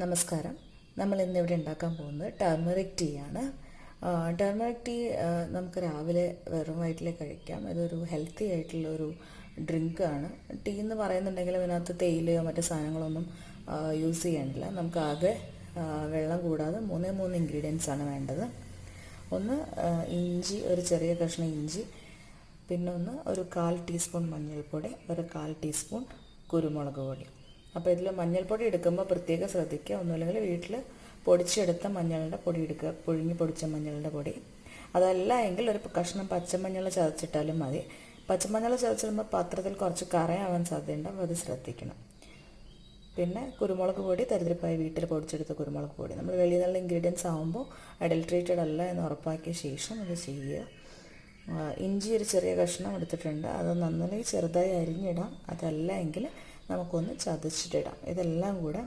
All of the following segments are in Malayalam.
നമസ്കാരം. നമ്മൾ ഇന്നിവിടെ ഉണ്ടാക്കാൻ പോകുന്നത് ടർമറിക് ടീ ആണ്. ടർമറിക് ടീ നമുക്ക് രാവിലെ വെറും വയറ്റിൽ കഴിക്കാം. ഇതൊരു ഹെൽത്തി ആയിട്ടുള്ളൊരു ഡ്രിങ്കാണ്. ടീ എന്ന് പറയുന്നുണ്ടെങ്കിൽ അതിനകത്ത് തേയിലയോ മറ്റു സാധനങ്ങളൊന്നും യൂസ് ചെയ്യാനില്ല. നമുക്ക് ആകെ വെള്ളം കൂടാതെ മൂന്ന് ഇൻഗ്രീഡിയൻസ് ആണ് വേണ്ടത്. ഒന്ന് ഇഞ്ചി, ഒരു ചെറിയ കഷ്ണം ഇഞ്ചി, പിന്നെ ഒരു 1/4 ടീസ്പൂൺ മഞ്ഞൾപ്പൊടി, ഒരു 1/4 ടീസ്പൂൺ കുരുമുളക് പൊടി. അപ്പോൾ ഇതിൽ മഞ്ഞൾപ്പൊടി എടുക്കുമ്പോൾ പ്രത്യേകം ശ്രദ്ധിക്കുക. ഒന്നുമില്ലെങ്കിൽ വീട്ടിൽ പൊടിച്ചെടുത്ത മഞ്ഞളുടെ പൊടി എടുക്കുക, പുഴുങ്ങി പൊടിച്ച മഞ്ഞളുടെ പൊടി. അതല്ല എങ്കിൽ ഒരു കഷ്ണം പച്ചമഞ്ഞൾ ചതച്ചിട്ടാലും മതി. പച്ചമഞ്ഞൾ ചതച്ചിടുമ്പോൾ പാത്രത്തിൽ കുറച്ച് കറയാവാൻ സാധ്യതയുണ്ട്, അപ്പോൾ അത് ശ്രദ്ധിക്കണം. പിന്നെ കുരുമുളക് പൊടി തരിതരിപ്പായി വീട്ടിൽ പൊടിച്ചെടുത്ത കുരുമുളക് പൊടി. നമ്മൾ വെളിയിൽ നിന്നുള്ള ഇൻഗ്രീഡിയൻസ് ആകുമ്പോൾ അഡൾട്രേറ്റഡ് അല്ല എന്ന് ഉറപ്പാക്കിയ ശേഷം ഇത് ചെയ്യുക. ഇഞ്ചി ഒരു ചെറിയ കഷ്ണം എടുത്തിട്ടുണ്ട്, അത് നന്നായി ചെറുതായി അരിഞ്ഞിടാം. അതല്ല എങ്കിൽ നമുക്കൊന്ന് ചതച്ചിട്ടിടാം. ഇതെല്ലാം കൂടെ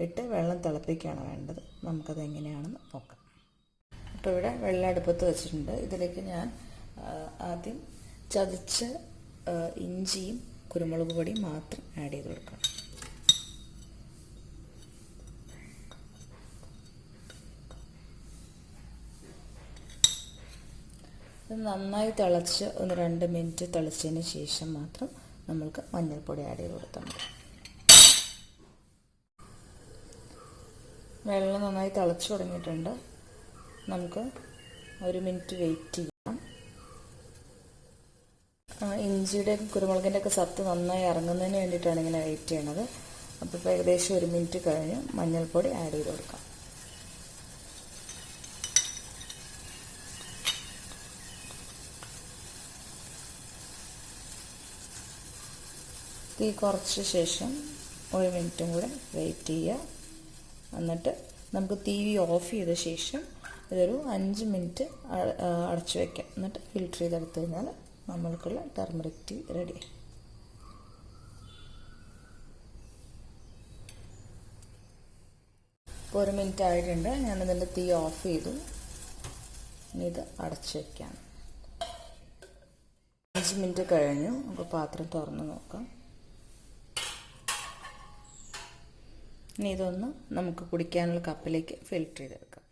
ഇട്ട് വെള്ളം തിളപ്പിക്കുകയാണ് വേണ്ടത്. നമുക്കത് എങ്ങനെയാണെന്ന് നോക്കാം. അപ്പോൾ ഇവിടെ വെള്ളം അടുപ്പത്ത് വെച്ചിട്ടുണ്ട്. ഇതിലേക്ക് ഞാൻ ആദ്യം ചതച്ച ഇഞ്ചിയും കുരുമുളക് പൊടിയും മാത്രം ആഡ് ചെയ്ത് കൊടുക്കണം. ഇത് നന്നായി തിളച്ച് 2 മിനിറ്റ് തിളച്ചതിന് ശേഷം മാത്രം നമ്മൾക്ക് മഞ്ഞൾപ്പൊടി ആഡ് ചെയ്ത് കൊടുത്താൽ മതി. വെള്ളം നന്നായി തിളച്ച് തുടങ്ങിയിട്ടുണ്ട്. നമുക്ക് 1 മിനിറ്റ് വെയിറ്റ് ചെയ്യാം. ഇഞ്ചിയുടെയും കുരുമുളകിൻ്റെ ഒക്കെ സത്ത് നന്നായി ഇറങ്ങുന്നതിന് വേണ്ടിയിട്ടാണ് ഇങ്ങനെ വെയിറ്റ് ചെയ്യണത്. അപ്പോൾ ഇപ്പോൾ ഏകദേശം 1 മിനിറ്റ് കഴിഞ്ഞ് മഞ്ഞൾപ്പൊടി ആഡ് ചെയ്ത് കൊടുക്കാം. തീ കുറച്ച ശേഷം 1 മിനിറ്റും കൂടെ വെയിറ്റ് ചെയ്യുക. എന്നിട്ട് നമുക്ക് തീ ഓഫ് ചെയ്ത ശേഷം ഇതൊരു 5 മിനിറ്റ് അടച്ചു വയ്ക്കാം. എന്നിട്ട് ഫിൽറ്റർ ചെയ്തെടുത്തു കഴിഞ്ഞാൽ നമ്മൾക്കുള്ള ടർമറിക് ടീ റെഡി. ഇപ്പോൾ 1 മിനിറ്റ് ആയിട്ടുണ്ട്. ഞാനിതിൻ്റെ തീ ഓഫ് ചെയ്തു. ഇനി ഇത് അടച്ചു വയ്ക്കാം. 5 മിനിറ്റ് കഴിഞ്ഞു. അപ്പോൾ പാത്രം തുറന്ന് നോക്കാം. ഇനി ഇതൊന്ന് നമുക്ക് കുടിക്കാനുള്ള കപ്പിലേക്ക് ഫിൽറ്റർ ചെയ്തെടുക്കാം.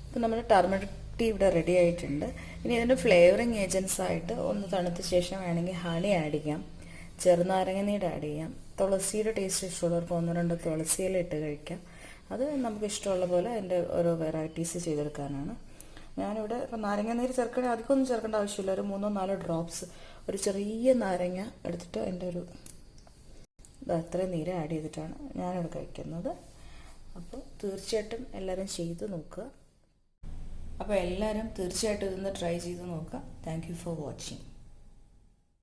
ഇപ്പം നമ്മുടെ ടർമറിക് ടീ ഇവിടെ റെഡി ആയിട്ടുണ്ട്. ഇനി ഇതിൻ്റെ ഫ്ലേവറിങ് ഏജൻസ് ആയിട്ട് ഒന്ന് തണുത്ത ശേഷം വേണമെങ്കിൽ ഹണി ആഡ് ചെയ്യാം, ചെറുനാരങ്ങ നീര് ആഡ് ചെയ്യാം. തുളസിയുടെ ടേസ്റ്റ് ഇഷ്ടമുള്ളവർക്ക് 1-2 തുളസിയില ഇട്ട് കഴിക്കാം. അത് നമുക്ക് ഇഷ്ടമുള്ള പോലെ അതിൻ്റെ ഓരോ വെറൈറ്റീസ് ചെയ്തെടുക്കാനാണ്. ഞാനിവിടെ ഇപ്പം നാരങ്ങ നീര് ചേർക്കണേ അധികമൊന്നും ചേർക്കേണ്ട ആവശ്യമില്ല. ഒരു 3-4 ഡ്രോപ്സ്, ഒരു ചെറിയ നാരങ്ങ എടുത്തിട്ട് എൻ്റെ ഒരു അത്രയും നീര് ആഡ് ചെയ്തിട്ടാണ് ഞാനിവിടെ കഴിക്കുന്നത്. അപ്പോൾ തീർച്ചയായിട്ടും എല്ലാവരും ചെയ്ത് നോക്കുക. അപ്പോൾ എല്ലാവരും തീർച്ചയായിട്ടും ഇതൊന്ന് ട്രൈ ചെയ്ത് നോക്കുക. Thank you for watching.